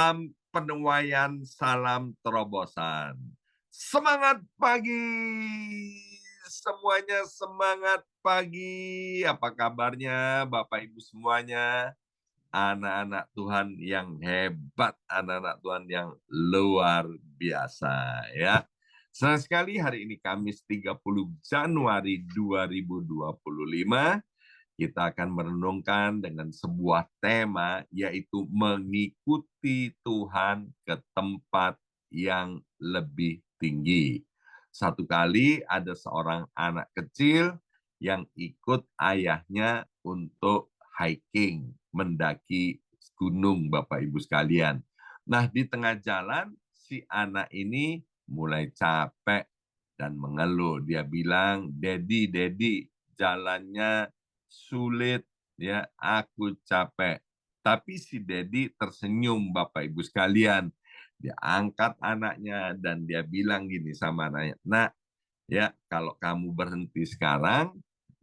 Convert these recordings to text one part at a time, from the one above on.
salam penuaian, salam terobosan. Semangat pagi semuanya, semangat pagi. Apa kabarnya Bapak Ibu semuanya? Anak-anak Tuhan yang hebat, anak-anak Tuhan yang luar biasa ya. Senang sekali hari ini Kamis 30 Januari 2025 kita akan merenungkan dengan sebuah tema yaitu mengikuti Tuhan ke tempat yang lebih tinggi. Satu kali ada seorang anak kecil yang ikut ayahnya untuk hiking, mendaki gunung Bapak Ibu sekalian. Nah, di tengah jalan si anak ini mulai capek dan mengeluh. Dia bilang, "Dedi, Dedi, jalannya sulit, ya, aku capek." Tapi si Dedi tersenyum Bapak Ibu sekalian. Dia angkat anaknya dan dia bilang gini sama anaknya, "Nak, ya kalau kamu berhenti sekarang,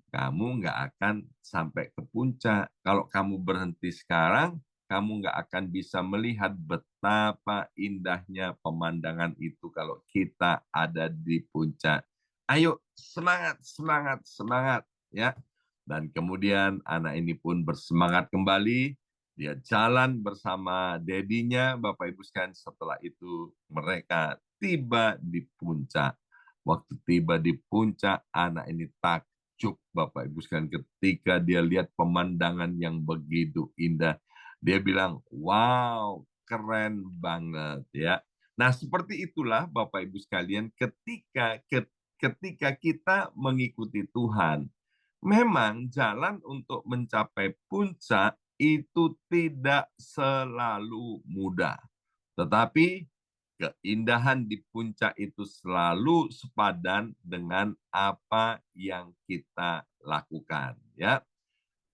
kamu nggak akan sampai ke puncak. Kalau kamu berhenti sekarang, kamu nggak akan bisa melihat betapa indahnya pemandangan itu kalau kita ada di puncak. Ayo, semangat, semangat, semangat." Ya. Dan kemudian anak ini pun bersemangat kembali. Dia jalan bersama dedinya, Bapak Ibu sekalian. Setelah itu mereka tiba di puncak. Waktu tiba di puncak, anak ini takjub Bapak Ibu sekalian ketika dia lihat pemandangan yang begitu indah. Dia bilang, "Wow, keren banget ya." Nah, seperti itulah Bapak Ibu sekalian ketika kita mengikuti Tuhan. Memang jalan untuk mencapai puncak itu tidak selalu mudah. Tetapi keindahan di puncak itu selalu sepadan dengan apa yang kita lakukan, ya.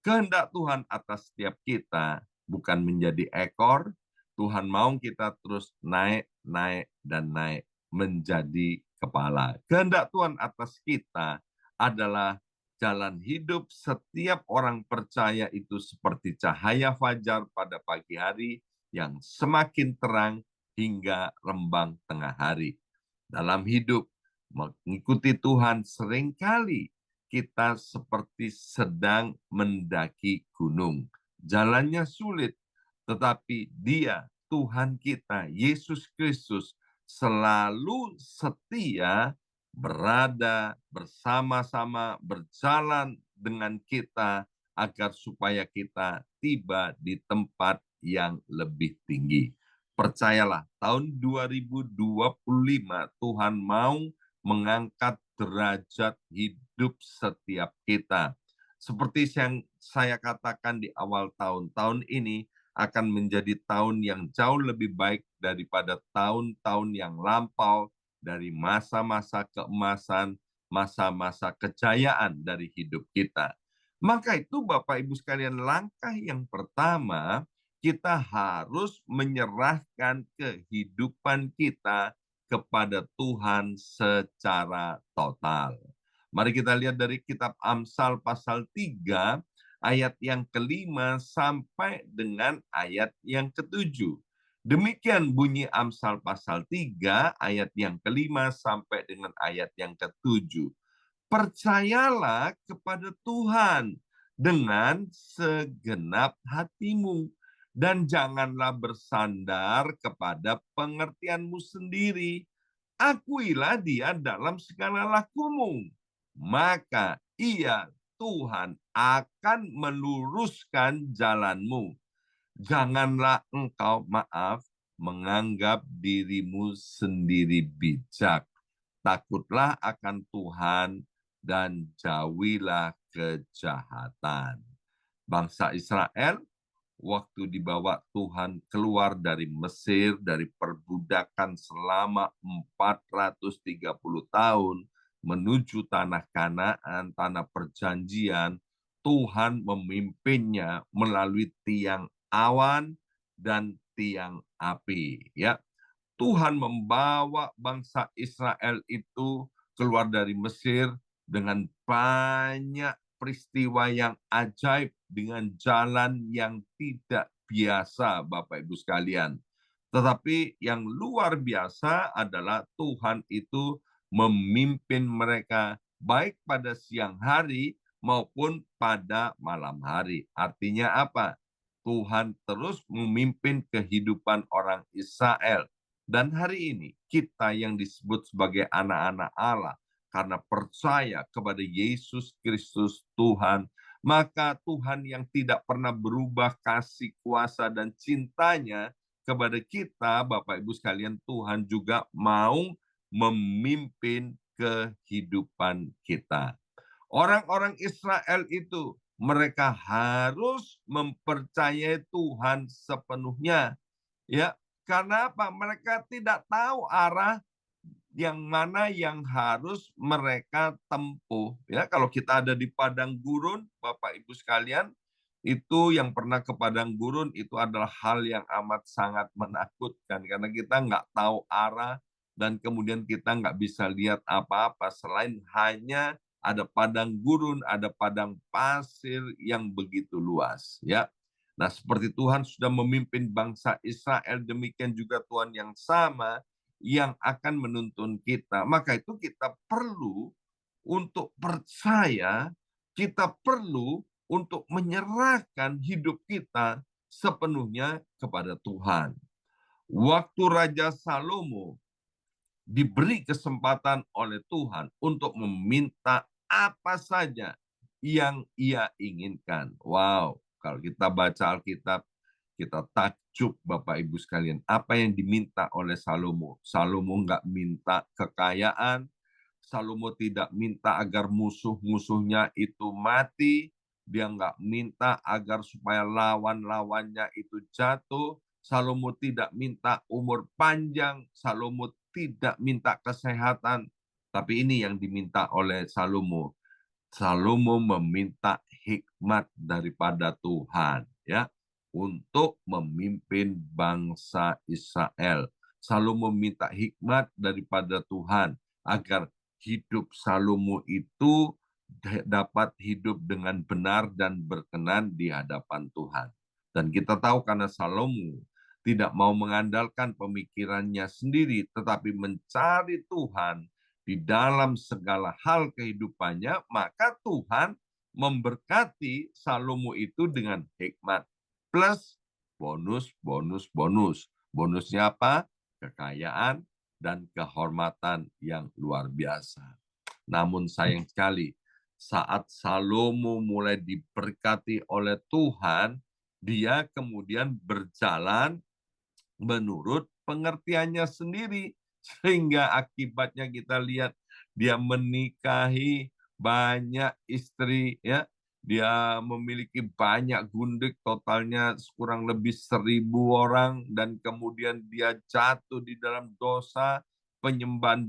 Kehendak Tuhan atas setiap kita bukan menjadi ekor. Tuhan mau kita terus naik, naik, dan naik menjadi kepala. Kehendak Tuhan atas kita adalah jalan hidup setiap orang percaya itu seperti cahaya fajar pada pagi hari yang semakin terang hingga rembang tengah hari. Dalam hidup, mengikuti Tuhan seringkali kita seperti sedang mendaki gunung. Jalannya sulit, tetapi Dia, Tuhan kita, Yesus Kristus, selalu setia berada bersama-sama, berjalan dengan kita, agar supaya kita tiba di tempat yang lebih tinggi. Percayalah, tahun 2025 Tuhan mau mengangkat derajat hidup setiap kita. Seperti yang saya katakan di awal tahun ini akan menjadi tahun yang jauh lebih baik daripada tahun-tahun yang lampau, dari masa-masa keemasan, masa-masa kejayaan dari hidup kita. Maka itu Bapak Ibu sekalian, langkah yang pertama kita harus menyerahkan kehidupan kita kepada Tuhan secara total. Mari kita lihat dari kitab Amsal pasal 3, ayat yang kelima sampai dengan ayat yang ketujuh. Demikian bunyi Amsal pasal 3, ayat yang kelima sampai dengan ayat yang ketujuh. Percayalah kepada Tuhan dengan segenap hatimu, dan janganlah bersandar kepada pengertianmu sendiri. Akuilah Dia dalam segala lakumu, maka Ia, Tuhan, akan meluruskan jalanmu. Janganlah engkau, menganggap dirimu sendiri bijak. Takutlah akan Tuhan dan jauhilah kejahatan. Bangsa Israel waktu dibawa Tuhan keluar dari Mesir, dari perbudakan selama 430 tahun, menuju tanah Kanaan, tanah perjanjian, Tuhan memimpinnya melalui tiang awan dan tiang api. Ya, Tuhan membawa bangsa Israel itu keluar dari Mesir dengan banyak peristiwa yang ajaib, dengan jalan yang tidak biasa, Bapak Ibu sekalian. Tetapi yang luar biasa adalah Tuhan itu memimpin mereka baik pada siang hari maupun pada malam hari. Artinya apa? Tuhan terus memimpin kehidupan orang Israel. Dan hari ini kita yang disebut sebagai anak-anak Allah karena percaya kepada Yesus Kristus Tuhan, maka Tuhan yang tidak pernah berubah kasih kuasa dan cintanya kepada kita, Bapak Ibu sekalian, Tuhan juga mau memimpin kehidupan kita. Orang-orang Israel itu mereka harus mempercayai Tuhan sepenuhnya, ya. Karena apa? Mereka tidak tahu arah yang mana yang harus mereka tempuh. Ya, kalau kita ada di padang gurun, Bapak Ibu sekalian, itu yang pernah ke padang gurun itu adalah hal yang amat sangat menakutkan karena kita nggak tahu arah dan kemudian kita nggak bisa lihat apa-apa selain hanya ada padang gurun, ada padang pasir yang begitu luas, ya. Nah, seperti Tuhan sudah memimpin bangsa Israel, demikian juga Tuhan yang sama yang akan menuntun kita. Maka itu kita perlu untuk percaya, kita perlu untuk menyerahkan hidup kita sepenuhnya kepada Tuhan. Waktu Raja Salomo diberi kesempatan oleh Tuhan untuk meminta apa saja yang ia inginkan. Wow, kalau kita baca Alkitab, kita takjub Bapak Ibu sekalian. Apa yang diminta oleh Salomo? Salomo nggak minta kekayaan, Salomo tidak minta agar musuh-musuhnya itu mati, dia nggak minta agar supaya lawan-lawannya itu jatuh, Salomo tidak minta umur panjang, Salomo tidak minta kesehatan, tapi ini yang diminta oleh Salomo. Salomo meminta hikmat daripada Tuhan, ya, untuk memimpin bangsa Israel. Salomo meminta hikmat daripada Tuhan agar hidup Salomo itu dapat hidup dengan benar dan berkenan di hadapan Tuhan. Dan kita tahu karena Salomo tidak mau mengandalkan pemikirannya sendiri, tetapi mencari Tuhan di dalam segala hal kehidupannya, maka Tuhan memberkati Salomo itu dengan hikmat. Plus bonus, bonus, bonus. Bonusnya apa? Kekayaan dan kehormatan yang luar biasa. Namun sayang sekali, saat Salomo mulai diberkati oleh Tuhan, dia kemudian berjalan menurut pengertiannya sendiri. Sehingga akibatnya kita lihat dia menikahi banyak istri, ya. Dia memiliki banyak gundik, totalnya kurang lebih 1.000 orang, dan kemudian dia jatuh di dalam dosa penyembahan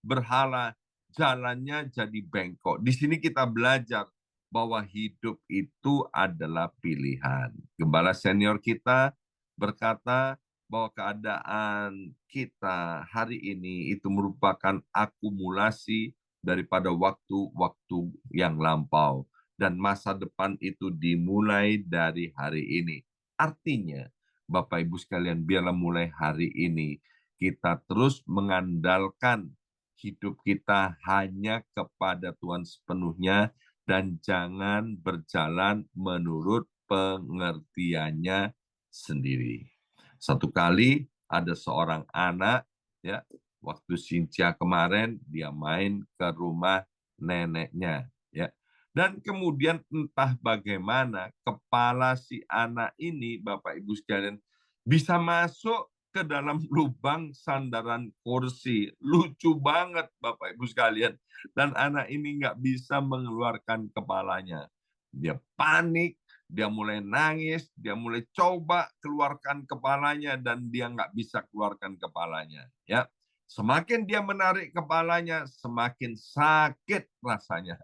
berhala, jalannya jadi bengkok. Di sini kita belajar bahwa hidup itu adalah pilihan. Gembala senior kita berkata bahwa keadaan kita hari ini itu merupakan akumulasi daripada waktu-waktu yang lampau. Dan masa depan itu dimulai dari hari ini. Artinya, Bapak Ibu sekalian, biarlah mulai hari ini kita terus mengandalkan hidup kita hanya kepada Tuhan sepenuhnya dan jangan berjalan menurut pengertiannya sendiri. Satu kali ada seorang anak, ya, waktu Cynthia kemarin dia main ke rumah neneknya, ya. Dan kemudian entah bagaimana kepala si anak ini, Bapak Ibu sekalian, bisa masuk ke dalam lubang sandaran kursi. Lucu banget Bapak Ibu sekalian. Dan anak ini nggak bisa mengeluarkan kepalanya. Dia panik, dia mulai nangis, dia mulai coba keluarkan kepalanya dan dia nggak bisa keluarkan kepalanya. Ya, semakin dia menarik kepalanya, semakin sakit rasanya.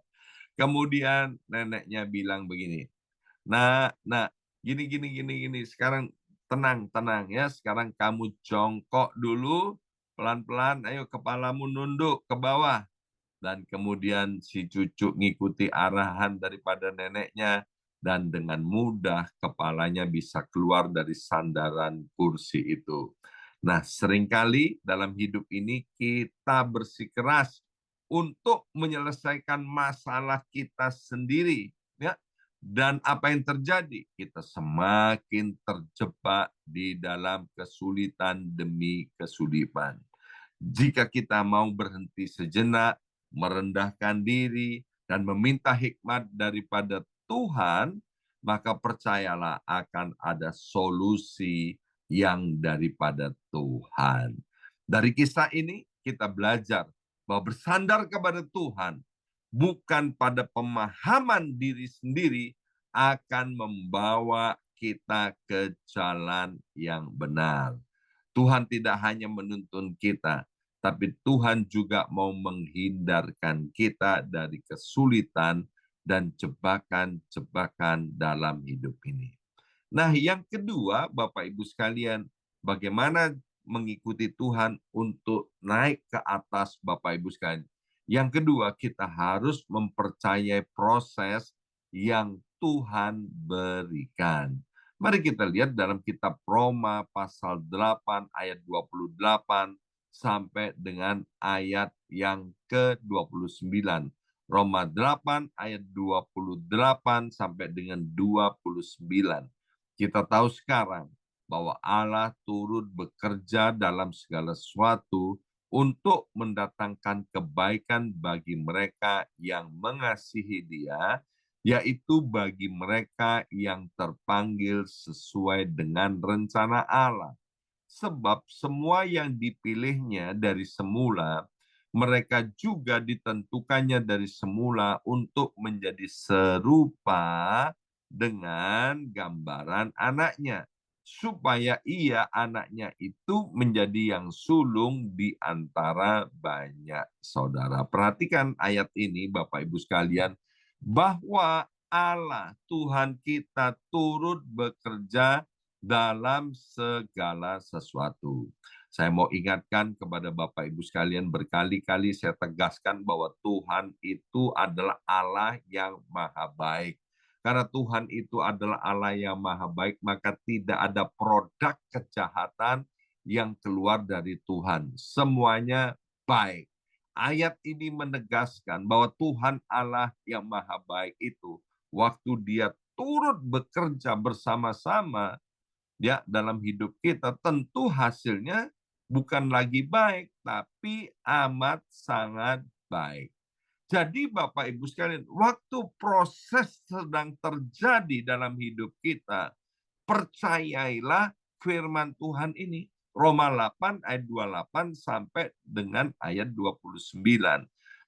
Kemudian neneknya bilang begini, nah, gini. Sekarang tenang ya. Sekarang kamu jongkok dulu, pelan-pelan. Ayo kepalamu nunduk ke bawah. Dan kemudian si cucu ngikuti arahan daripada neneknya. dan dengan mudah kepalanya bisa keluar dari sandaran kursi itu. Nah, seringkali dalam hidup ini kita bersikeras untuk menyelesaikan masalah kita sendiri, ya. Dan apa yang terjadi? Kita semakin terjebak di dalam kesulitan demi kesulitan. Jika kita mau berhenti sejenak, merendahkan diri, dan meminta hikmat daripada Tuhan, maka percayalah akan ada solusi yang daripada Tuhan. Dari kisah ini kita belajar bahwa bersandar kepada Tuhan bukan pada pemahaman diri sendiri akan membawa kita ke jalan yang benar. Tuhan tidak hanya menuntun kita, tapi Tuhan juga mau menghindarkan kita dari kesulitan dan jebakan-jebakan dalam hidup ini. Nah, yang kedua, Bapak Ibu sekalian, bagaimana mengikuti Tuhan untuk naik ke atas, Bapak Ibu sekalian. Yang kedua, kita harus mempercayai proses yang Tuhan berikan. Mari kita lihat dalam kitab Roma pasal 8 ayat 28 sampai dengan ayat yang ke-29. Roma 8 ayat 28 sampai dengan 29. Kita tahu sekarang bahwa Allah turut bekerja dalam segala sesuatu untuk mendatangkan kebaikan bagi mereka yang mengasihi Dia, yaitu bagi mereka yang terpanggil sesuai dengan rencana Allah. Sebab semua yang dipilihnya dari semula, mereka juga ditentukannya dari semula untuk menjadi serupa dengan gambaran anaknya, supaya ia anaknya itu menjadi yang sulung di antara banyak saudara. Perhatikan ayat ini Bapak Ibu sekalian, bahwa Allah Tuhan kita turut bekerja dalam segala sesuatu. Saya mau ingatkan kepada Bapak Ibu sekalian, berkali-kali saya tegaskan bahwa Tuhan itu adalah Allah yang maha baik. Karena Tuhan itu adalah Allah yang maha baik, maka tidak ada produk kejahatan yang keluar dari Tuhan. Semuanya baik. Ayat ini menegaskan bahwa Tuhan Allah yang maha baik itu, waktu Dia turut bekerja bersama-sama ya dalam hidup kita, tentu hasilnya bukan lagi baik, tapi amat sangat baik. Jadi Bapak Ibu sekalian, waktu proses sedang terjadi dalam hidup kita, percayailah firman Tuhan ini. Roma 8 ayat 28 sampai dengan ayat 29.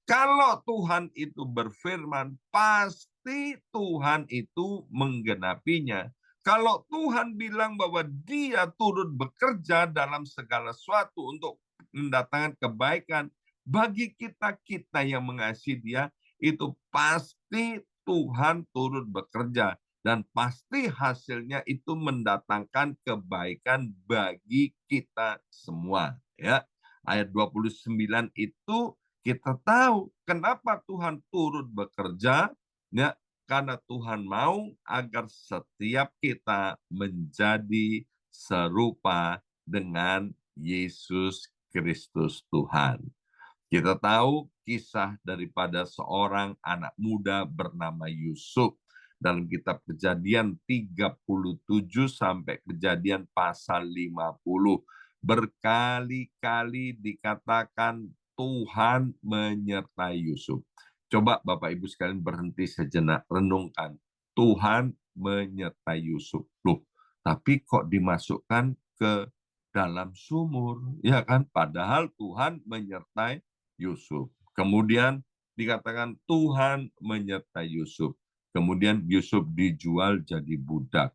Kalau Tuhan itu berfirman, pasti Tuhan itu menggenapinya. Kalau Tuhan bilang bahwa Dia turut bekerja dalam segala sesuatu untuk mendatangkan kebaikan, bagi kita-kita yang mengasihi Dia, itu pasti Tuhan turut bekerja. Dan pasti hasilnya itu mendatangkan kebaikan bagi kita semua. Ya, ayat 29 itu kita tahu kenapa Tuhan turut bekerja, ya, karena Tuhan mau agar setiap kita menjadi serupa dengan Yesus Kristus Tuhan. Kita tahu kisah daripada seorang anak muda bernama Yusuf dalam kitab Kejadian 37 sampai Kejadian pasal 50. Berkali-kali dikatakan Tuhan menyertai Yusuf. Coba Bapak Ibu sekalian berhenti sejenak, renungkan. Tuhan menyertai Yusuf. Loh, tapi kok dimasukkan ke dalam sumur? Ya kan? Padahal Tuhan menyertai Yusuf. Kemudian dikatakan Tuhan menyertai Yusuf. Kemudian Yusuf dijual jadi budak.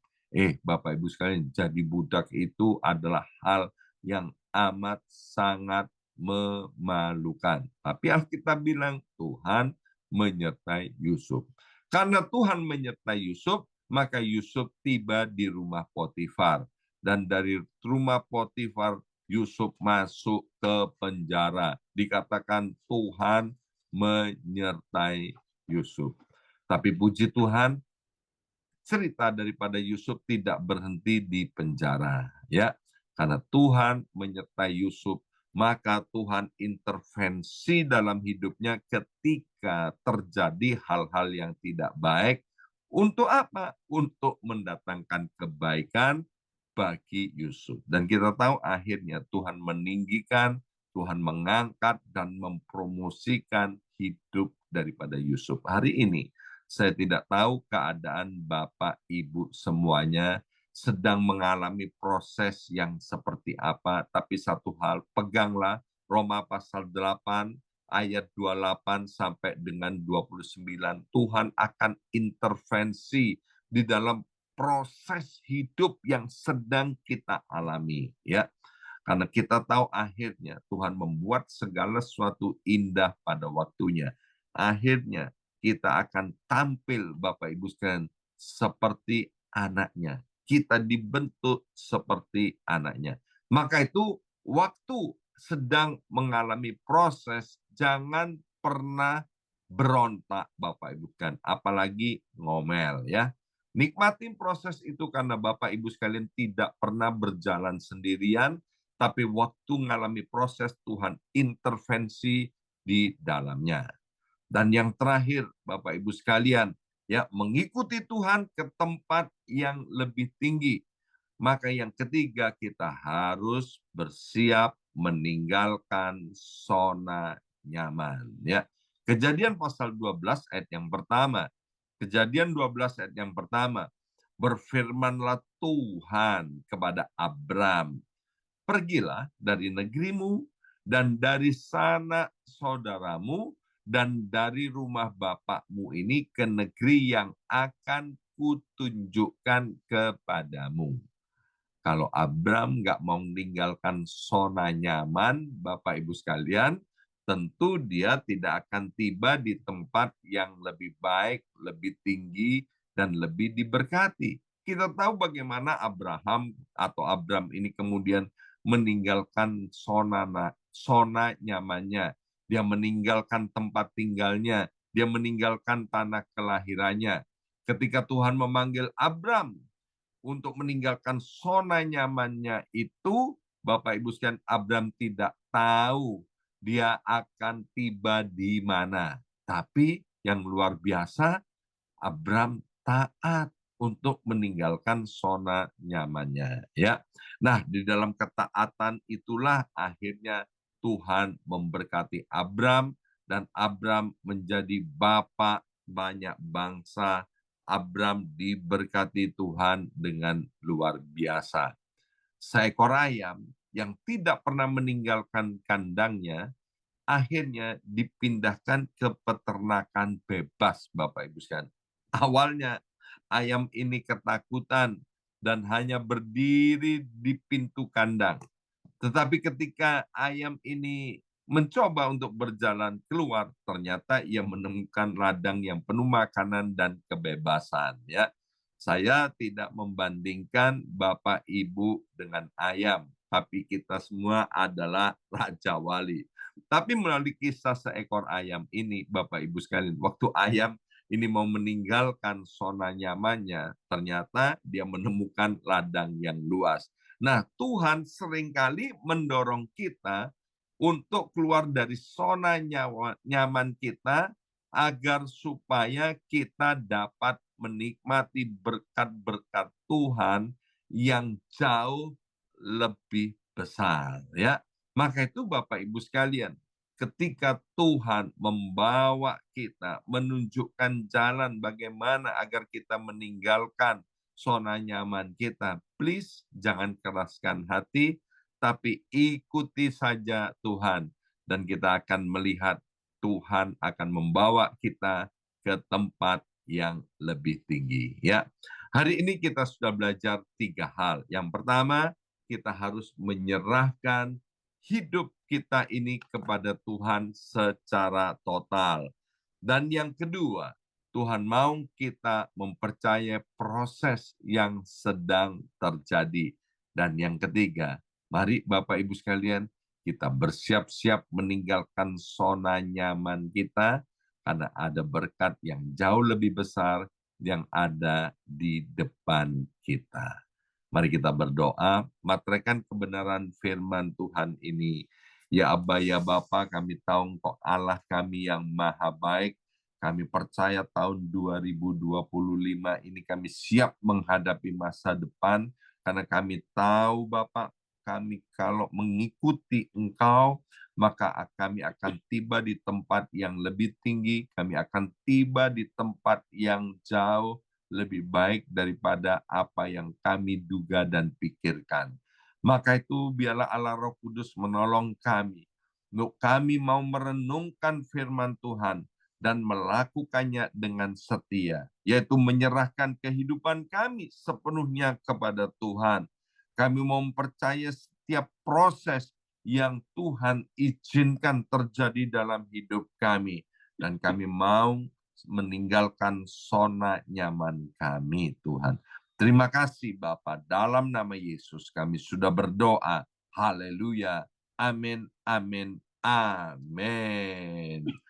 Bapak Ibu sekalian, jadi budak itu adalah hal yang amat sangat memalukan. Tapi Alkitab bilang Tuhan menyertai Yusuf. Karena Tuhan menyertai Yusuf, maka Yusuf tiba di rumah Potifar. Dan dari rumah Potifar, Yusuf masuk ke penjara. Dikatakan Tuhan menyertai Yusuf. Tapi puji Tuhan, cerita daripada Yusuf tidak berhenti di penjara, ya. Karena Tuhan menyertai Yusuf, maka Tuhan intervensi dalam hidupnya ketika terjadi hal-hal yang tidak baik. Untuk apa? Untuk mendatangkan kebaikan bagi Yusuf. Dan kita tahu akhirnya Tuhan meninggikan, Tuhan mengangkat dan mempromosikan hidup daripada Yusuf. Hari ini saya tidak tahu keadaan Bapak Ibu semuanya sedang mengalami proses yang seperti apa, tapi satu hal, peganglah Roma pasal 8 ayat 28 sampai dengan 29. Tuhan akan intervensi di dalam proses hidup yang sedang kita alami, ya. Karena kita tahu akhirnya Tuhan membuat segala sesuatu indah pada waktunya. Akhirnya kita akan tampil Bapak Ibu sekalian seperti anaknya. Kita dibentuk seperti anaknya. Maka itu waktu sedang mengalami proses, jangan pernah berontak Bapak Ibu sekalian, apalagi ngomel, ya. Nikmatin proses itu karena Bapak Ibu sekalian tidak pernah berjalan sendirian, tapi waktu mengalami proses Tuhan intervensi di dalamnya. Dan yang terakhir, Bapak Ibu sekalian, ya, mengikuti Tuhan ke tempat yang lebih tinggi. Maka yang ketiga, kita harus bersiap meninggalkan zona nyaman, ya. Kejadian pasal 12 ayat yang pertama. Kejadian 12 ayat yang pertama. Berfirmanlah Tuhan kepada Abram, pergilah dari negerimu dan dari sanak saudaramu dan dari rumah bapakmu ini ke negeri yang akan kutunjukkan kepadamu. Kalau Abram nggak mau meninggalkan zona nyaman, Bapak Ibu sekalian, tentu dia tidak akan tiba di tempat yang lebih baik, lebih tinggi, dan lebih diberkati. Kita tahu bagaimana Abraham atau Abram ini kemudian meninggalkan zona nyamannya. Dia meninggalkan tempat tinggalnya, dia meninggalkan tanah kelahirannya. Ketika Tuhan memanggil Abram untuk meninggalkan zona nyamannya itu, Bapak Ibu sekalian, Abram tidak tahu dia akan tiba di mana. Tapi yang luar biasa, Abram taat untuk meninggalkan zona nyamannya, ya. Nah, di dalam ketaatan itulah akhirnya Tuhan memberkati Abram dan Abram menjadi bapa banyak bangsa. Abram diberkati Tuhan dengan luar biasa. Seekor ayam yang tidak pernah meninggalkan kandangnya akhirnya dipindahkan ke peternakan bebas, Bapak Ibu sekalian. Awalnya ayam ini ketakutan dan hanya berdiri di pintu kandang. Tetapi ketika ayam ini mencoba untuk berjalan keluar, ternyata ia menemukan ladang yang penuh makanan dan kebebasan. Ya, saya tidak membandingkan Bapak Ibu dengan ayam, tapi kita semua adalah Raja Wali. Tapi melalui kisah seekor ayam ini, Bapak Ibu sekalian, waktu ayam ini mau meninggalkan zona nyamannya, ternyata dia menemukan ladang yang luas. Nah, Tuhan seringkali mendorong kita untuk keluar dari zona nyaman kita agar supaya kita dapat menikmati berkat-berkat Tuhan yang jauh lebih besar, ya. Maka itu Bapak Ibu sekalian, ketika Tuhan membawa kita menunjukkan jalan bagaimana agar kita meninggalkan zona nyaman kita, please jangan keraskan hati, tapi ikuti saja Tuhan. Dan kita akan melihat Tuhan akan membawa kita ke tempat yang lebih tinggi. Ya, hari ini kita sudah belajar 3 hal. Yang pertama, kita harus menyerahkan hidup kita ini kepada Tuhan secara total. Dan yang kedua, Tuhan mau kita mempercayai proses yang sedang terjadi. Dan yang ketiga, mari Bapak Ibu sekalian, kita bersiap-siap meninggalkan zona nyaman kita, karena ada berkat yang jauh lebih besar yang ada di depan kita. Mari kita berdoa, materaikan kebenaran firman Tuhan ini. Ya Aba, ya Bapa, kami tahu Engkau Allah kami yang maha baik. Kami percaya tahun 2025 ini kami siap menghadapi masa depan, karena kami tahu Bapak, kami kalau mengikuti Engkau, maka kami akan tiba di tempat yang lebih tinggi, kami akan tiba di tempat yang jauh, lebih baik daripada apa yang kami duga dan pikirkan. Maka itu biarlah Allah Roh Kudus menolong kami. Untuk kami mau merenungkan firman Tuhan dan melakukannya dengan setia, yaitu menyerahkan kehidupan kami sepenuhnya kepada Tuhan. Kami mau mempercayai setiap proses yang Tuhan izinkan terjadi dalam hidup kami. Dan kami mau meninggalkan zona nyaman kami, Tuhan. Terima kasih Bapa, dalam nama Yesus kami sudah berdoa. Haleluya. Amin, amin, amin.